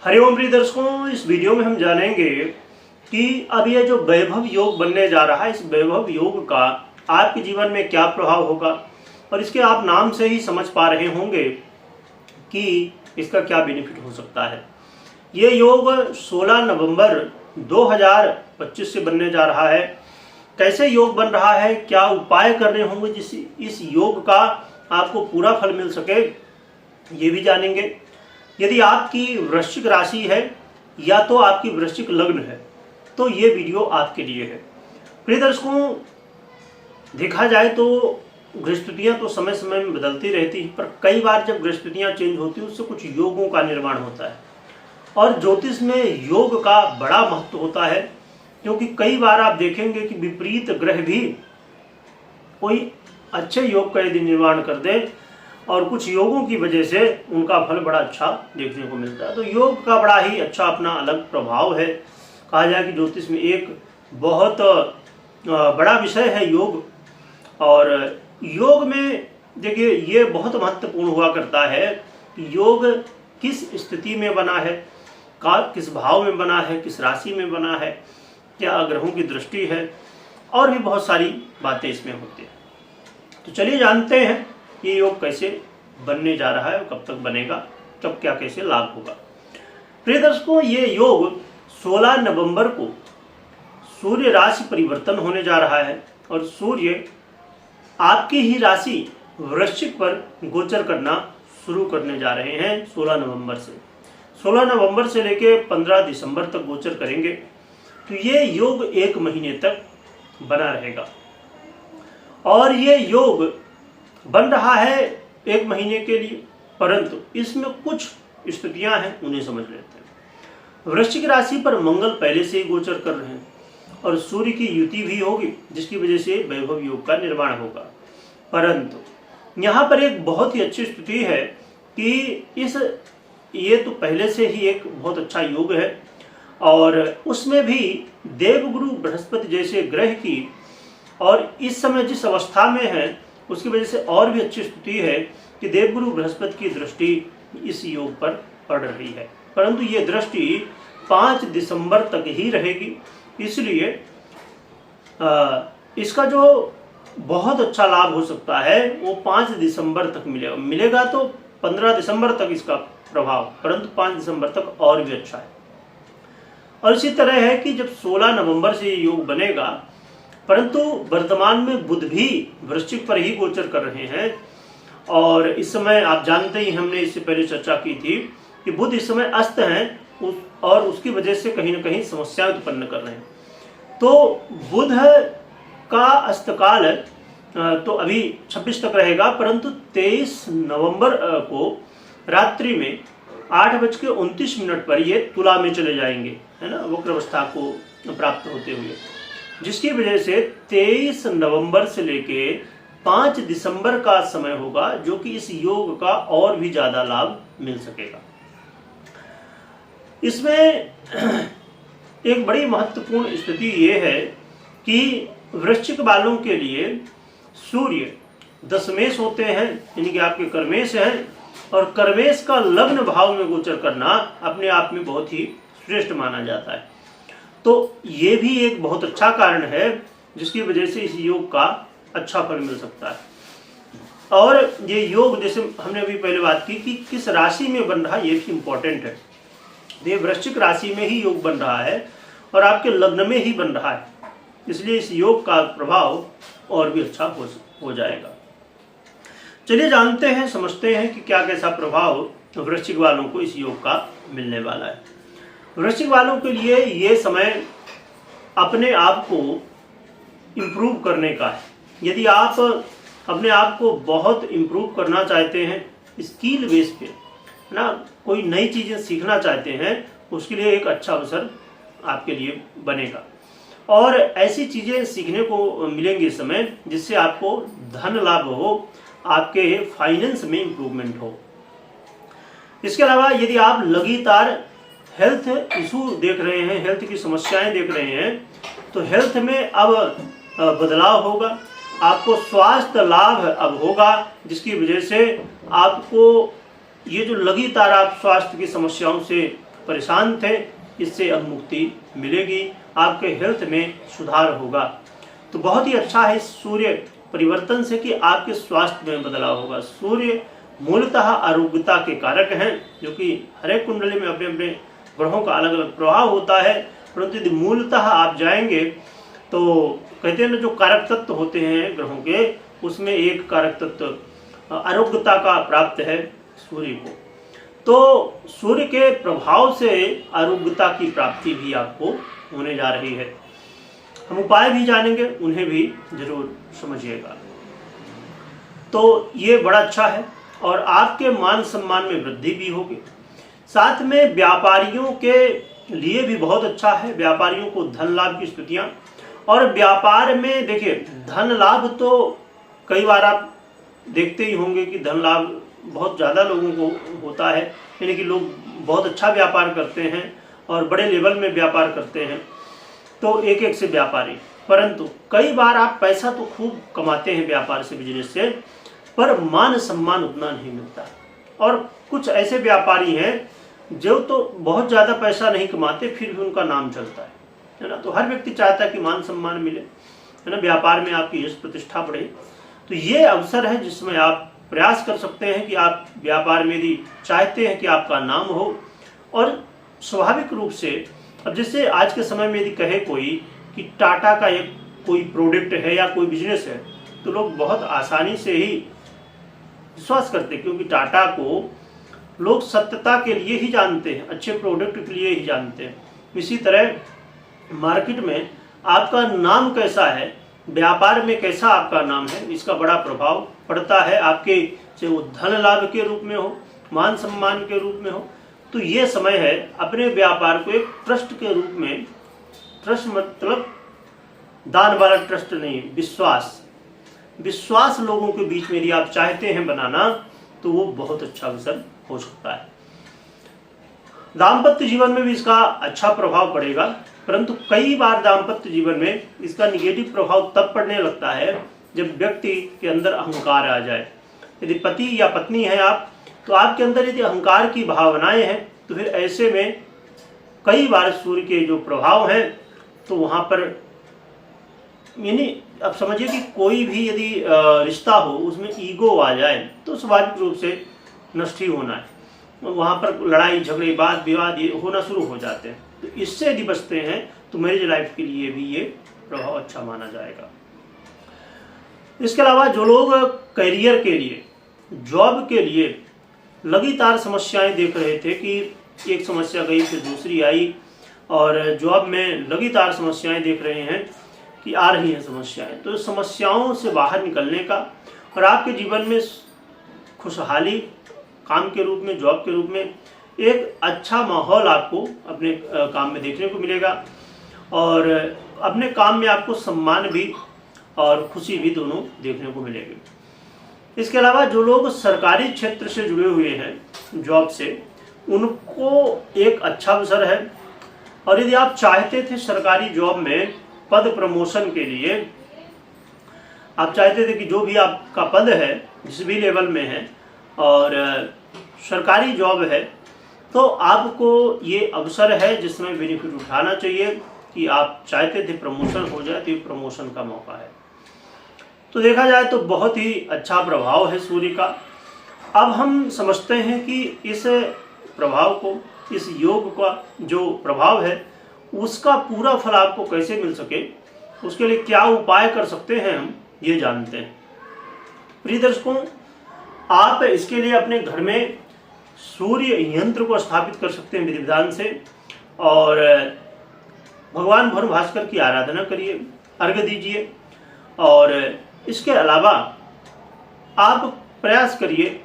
हरिओम प्रिय दर्शकों, इस वीडियो में हम जानेंगे कि अब ये जो वैभव योग बनने जा रहा है, इस वैभव योग का आपके जीवन में क्या प्रभाव होगा। और इसके आप नाम से ही समझ पा रहे होंगे कि इसका क्या बेनिफिट हो सकता है। ये योग 16 नवंबर 2025 से बनने जा रहा है। कैसे योग बन रहा है, क्या उपाय करने होंगे जिस इस योग का आपको पूरा फल मिल सके, ये भी जानेंगे। यदि आपकी वृश्चिक राशि है या तो आपकी वृश्चिक लग्न है तो ये वीडियो आपके लिए है। प्रिय दर्शकों, देखा जाए तो गृहस्थितियाँ तो समय समय में बदलती रहती हैं, पर कई बार जब गृहस्थितियाँ चेंज होती हैं उससे कुछ योगों का निर्माण होता है। और ज्योतिष में योग का बड़ा महत्व होता है, क्योंकि कई बार आप देखेंगे कि विपरीत ग्रह भी कोई अच्छे योग का यदि निर्माण कर दे और कुछ योगों की वजह से उनका फल बड़ा अच्छा देखने को मिलता है। तो योग का बड़ा ही अच्छा अपना अलग प्रभाव है। कहा जाए कि ज्योतिष में एक बहुत बड़ा विषय है योग। और योग में देखिए ये बहुत महत्वपूर्ण हुआ करता है कि योग किस स्थिति में बना है, किस भाव में बना है, किस राशि में बना है, क्या ग्रहों की दृष्टि है, और भी बहुत सारी बातें इसमें होती हैं। तो चलिए जानते हैं ये योग कैसे बनने जा रहा है और कब तक बनेगा, कब क्या कैसे लाभ होगा। प्रिय दर्शकों, ये योग 16 नवंबर को सूर्य राशि परिवर्तन होने जा रहा है और सूर्य आपकी ही राशि वृश्चिक पर गोचर करना शुरू करने जा रहे हैं 16 नवंबर से। 16 नवंबर से लेकर 15 दिसंबर तक गोचर करेंगे। तो ये योग 1 महीने तक बना रहेगा। और ये योग बन रहा है 1 महीने के लिए, परंतु इसमें कुछ स्थितियां हैं, उन्हें समझ लेते हैं। वृश्चिक राशि पर मंगल पहले से ही गोचर कर रहे हैं और सूर्य की युति भी होगी, जिसकी वजह से वैभव योग का निर्माण होगा। परंतु यहाँ पर एक बहुत ही अच्छी स्थिति है कि ये तो पहले से ही एक बहुत अच्छा योग है और उसमें भी देवगुरु बृहस्पति जैसे ग्रह की और इस समय जिस अवस्था में है उसकी वजह से और भी अच्छी स्थिति है कि देवगुरु बृहस्पति की दृष्टि इस योग पर पड़ रही है। परंतु ये दृष्टि 5 दिसंबर तक ही रहेगी, इसलिए इसका जो बहुत अच्छा लाभ हो सकता है वो 5 दिसंबर तक मिलेगा। तो 15 दिसंबर तक इसका प्रभाव, परंतु 5 दिसंबर तक और भी अच्छा है। और इसी तरह है कि जब 16 नवंबर से ये योग बनेगा, परंतु वर्तमान में बुध भी वृश्चिक पर ही गोचर कर रहे हैं। और इस समय आप जानते ही, हमने इससे पहले चर्चा की थी कि बुध इस समय अस्त हैं और उसकी वजह से कहीं ना कहीं समस्याएं उत्पन्न कर रहे हैं। तो बुध का अस्तकाल तो अभी 26 तक रहेगा, परंतु 23 नवंबर को रात्रि में 8:29 पर ये तुला में चले जाएंगे, है ना, वक्र अवस्था को प्राप्त होते हुए, जिसकी वजह से 23 नवंबर से लेके 5 दिसंबर का समय होगा, जो कि इस योग का और भी ज्यादा लाभ मिल सकेगा। इसमें एक बड़ी महत्वपूर्ण स्थिति ये है कि वृश्चिक वालों के लिए सूर्य दशमेश होते हैं, यानी कि आपके कर्मेश हैं, और कर्मेश का लग्न भाव में गोचर करना अपने आप में बहुत ही श्रेष्ठ माना जाता है। तो ये भी एक बहुत अच्छा कारण है जिसकी वजह से इस योग का अच्छा फल मिल सकता है। और ये योग, जैसे हमने अभी पहले बात की कि किस राशि में बन रहा है, ये भी इम्पोर्टेंट है। ये वृश्चिक राशि में ही योग बन रहा है और आपके लग्न में ही बन रहा है, इसलिए इस योग का प्रभाव और भी अच्छा हो जाएगा। चलिए जानते हैं, समझते हैं कि क्या कैसा प्रभाव वृश्चिक वालों को इस योग का मिलने वाला है। वृश्चिक वालों के लिए ये समय अपने आप को इम्प्रूव करने का है। यदि आप अपने आप को बहुत इम्प्रूव करना चाहते हैं, स्किल बेस पे, है ना, कोई नई चीज़ें सीखना चाहते हैं, उसके लिए एक अच्छा अवसर आपके लिए बनेगा। और ऐसी चीज़ें सीखने को मिलेंगी इस समय जिससे आपको धन लाभ हो, आपके फाइनेंस में इम्प्रूवमेंट हो। इसके अलावा यदि आप लगातार हेल्थ इशू देख रहे हैं, हेल्थ की समस्याएं देख रहे हैं, तो हेल्थ में अब बदलाव होगा, आपको स्वास्थ्य लाभ अब होगा, जिसकी वजह से आपको ये जो लगातार आप स्वास्थ्य की समस्याओं से परेशान थे, इससे अब मुक्ति मिलेगी, आपके हेल्थ में सुधार होगा। तो बहुत ही अच्छा है इस सूर्य परिवर्तन से कि आपके स्वास्थ्य में बदलाव होगा। सूर्य मूलतः आरोग्यता के कारक हैं, जो कि हर एक कुंडली में अपने अपने ग्रहों का अलग अलग प्रभाव होता है, परंतु यदि मूलतः आप जाएंगे तो कहते हैं ना, जो कारक तत्व होते हैं ग्रहों के, उसमें एक कारक तत्व आरोग्यता का प्राप्त है सूर्य को। तो सूर्य के प्रभाव से आरोग्यता की प्राप्ति भी आपको होने जा रही है। हम उपाय भी जानेंगे, उन्हें भी जरूर समझिएगा। तो ये बड़ा अच्छा है और आपके मान सम्मान में वृद्धि भी होगी। साथ में व्यापारियों के लिए भी बहुत अच्छा है, व्यापारियों को धन लाभ की स्थितियां। और व्यापार में देखिए, धन लाभ तो कई बार आप देखते ही होंगे कि धन लाभ बहुत ज़्यादा लोगों को होता है, यानी कि लोग बहुत अच्छा व्यापार करते हैं और बड़े लेवल में व्यापार करते हैं, तो एक एक से व्यापारी। परंतु कई बार आप पैसा तो खूब कमाते हैं व्यापार से, बिजनेस से, पर मान सम्मान उतना नहीं मिलता। और कुछ ऐसे व्यापारी हैं जो तो बहुत ज़्यादा पैसा नहीं कमाते, फिर भी उनका नाम चलता है ना। तो हर व्यक्ति चाहता है कि मान सम्मान मिले, है ना, व्यापार में आपकी यश प्रतिष्ठा बढ़े। तो ये अवसर है जिसमें आप प्रयास कर सकते हैं कि आप व्यापार में यदि चाहते हैं कि आपका नाम हो। और स्वाभाविक रूप से अब जैसे आज के समय में यदि कहे कोई कि टाटा का एक कोई प्रोडक्ट है या कोई बिजनेस है, तो लोग बहुत आसानी से ही विश्वास करते हैं, क्योंकि टाटा को लोग सत्यता के लिए ही जानते हैं, अच्छे प्रोडक्ट के लिए ही जानते हैं। इसी तरह मार्केट में आपका नाम कैसा है, व्यापार में कैसा आपका नाम है, इसका बड़ा प्रभाव पड़ता है आपके, चाहे वो धन लाभ के रूप में हो, मान सम्मान के रूप में हो। तो ये समय है अपने व्यापार को एक ट्रस्ट के रूप में, ट्रस्ट मतलब दान वाला ट्रस्ट नहीं, विश्वास लोगों के बीच में यदि आप चाहते हैं बनाना, तो वो बहुत अच्छा अवसर हो सकता है। दाम्पत्य जीवन में भी इसका अच्छा प्रभाव पड़ेगा, परंतु कई बार दाम्पत्य जीवन में इसका निगेटिव प्रभाव तब पड़ने लगता है जब व्यक्ति के अंदर अहंकार आ जाए। यदि पति या पत्नी है आप, तो आपके अंदर यदि अहंकार की भावनाएं हैं, तो फिर ऐसे में कई बार सूर्य के जो प्रभाव हैं, तो वहाँ पर यानी अब समझिए कि कोई भी यदि रिश्ता हो, उसमें ईगो आ जाए, तो स्वाभाविक रूप से नष्ट ही होना है। वहाँ पर लड़ाई झगड़े, वाद विवाद ये होना शुरू हो जाते हैं। तो इससे यदि बचते हैं तो मैरिज लाइफ के लिए भी ये प्रभाव अच्छा माना जाएगा। इसके अलावा जो लोग करियर के लिए, जॉब के लिए लगातार समस्याएं देख रहे थे कि एक समस्या गई फिर दूसरी आई, और जॉब में लगातार समस्याएं देख रहे हैं कि आ रही हैं समस्याएं, तो समस्याओं से बाहर निकलने का और आपके जीवन में खुशहाली, काम के रूप में, जॉब के रूप में एक अच्छा माहौल आपको अपने काम में देखने को मिलेगा। और अपने काम में आपको सम्मान भी और खुशी भी दोनों देखने को मिलेगी। इसके अलावा जो लोग सरकारी क्षेत्र से जुड़े हुए हैं जॉब से, उनको एक अच्छा अवसर है। और यदि आप चाहते थे सरकारी जॉब में पद प्रमोशन के लिए, आप चाहते थे कि जो भी आपका पद है जिस भी लेवल में है और सरकारी जॉब है, तो आपको ये अवसर है जिसमें बेनिफिट उठाना चाहिए कि आप चाहते थे प्रमोशन हो जाए, तो ये प्रमोशन का मौका है। तो देखा जाए तो बहुत ही अच्छा प्रभाव है सूर्य का। अब हम समझते हैं कि इस प्रभाव को, इस योग का जो प्रभाव है, उसका पूरा फल आपको कैसे मिल सके, उसके लिए क्या उपाय कर सकते हैं, हम ये जानते हैं। प्रिय दर्शकों, आप इसके लिए अपने घर में सूर्य यंत्र को स्थापित कर सकते हैं विधि विधान से, और भगवान भोर भास्कर की आराधना करिए, अर्घ्य दीजिए। और इसके अलावा आप प्रयास करिए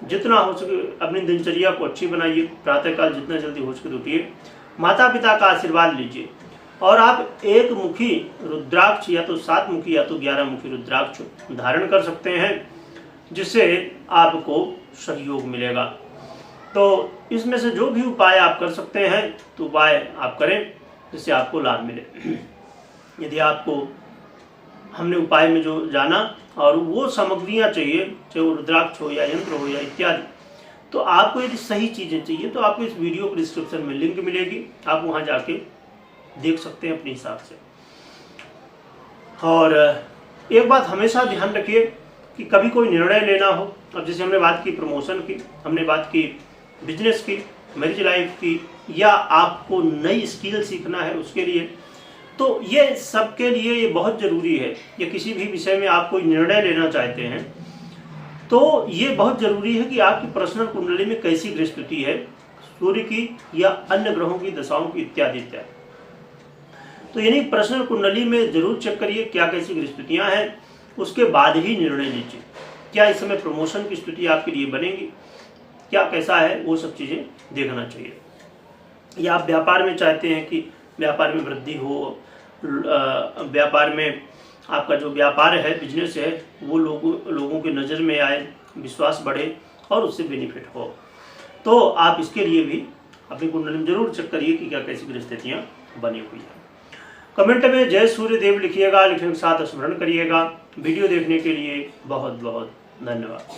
जितना हो सके अपनी दिनचर्या को अच्छी बनाइए, प्रातःकाल जितना जल्दी हो सके उठिए, माता पिता का आशीर्वाद लीजिए, और आप एक मुखी रुद्राक्ष या तो 7 मुखी या तो 11 मुखी रुद्राक्ष धारण कर सकते हैं, जिससे आपको सहयोग मिलेगा। तो इसमें से जो भी उपाय आप कर सकते हैं, तो उपाय आप करें जिससे आपको लाभ मिले। यदि आपको हमने उपाय में जो जाना और वो सामग्रियां चाहिए, चाहे वो रुद्राक्ष हो या यंत्र हो या इत्यादि, तो आपको यदि सही चीज़ें चाहिए तो आपको इस वीडियो को डिस्क्रिप्शन में लिंक मिलेगी, आप वहाँ जाके देख सकते हैं अपने हिसाब से। और एक बात हमेशा ध्यान रखिए कि कभी कोई निर्णय लेना हो, अब जैसे हमने बात की प्रमोशन की, हमने बात की बिजनेस की, मैरिज लाइफ की, या आपको नई स्किल सीखना है उसके लिए, तो ये सबके लिए ये बहुत ज़रूरी है। या किसी भी विषय में आप कोई निर्णय लेना चाहते हैं तो ये बहुत ज़रूरी है कि आपकी पर्सनल कुंडली में कैसी गृहस्थिति है, सूर्य की या अन्य ग्रहों की दशाओं की इत्यादि इत्यादि। तो यानी पर्सनल कुंडली में जरूर चेक करिए क्या कैसी गृहस्थितियाँ हैं, उसके बाद ही निर्णय लीजिए। क्या इस समय प्रमोशन की स्थिति आपके लिए बनेगी, क्या कैसा है, वो सब चीज़ें देखना चाहिए। या आप व्यापार में चाहते हैं कि व्यापार में वृद्धि हो, व्यापार में आपका जो व्यापार है, बिजनेस है, वो लोगों की नज़र में आए, विश्वास बढ़े और उससे बेनिफिट हो, तो आप इसके लिए भी अपनी कुंडली में जरूर चेक करिए कि क्या कैसी परिस्थितियाँ बनी हुई है। कमेंट में जय सूर्य देव लिखिएगा, लिखने के साथ स्मरण करिएगा। वीडियो देखने के लिए बहुत बहुत धन्यवाद।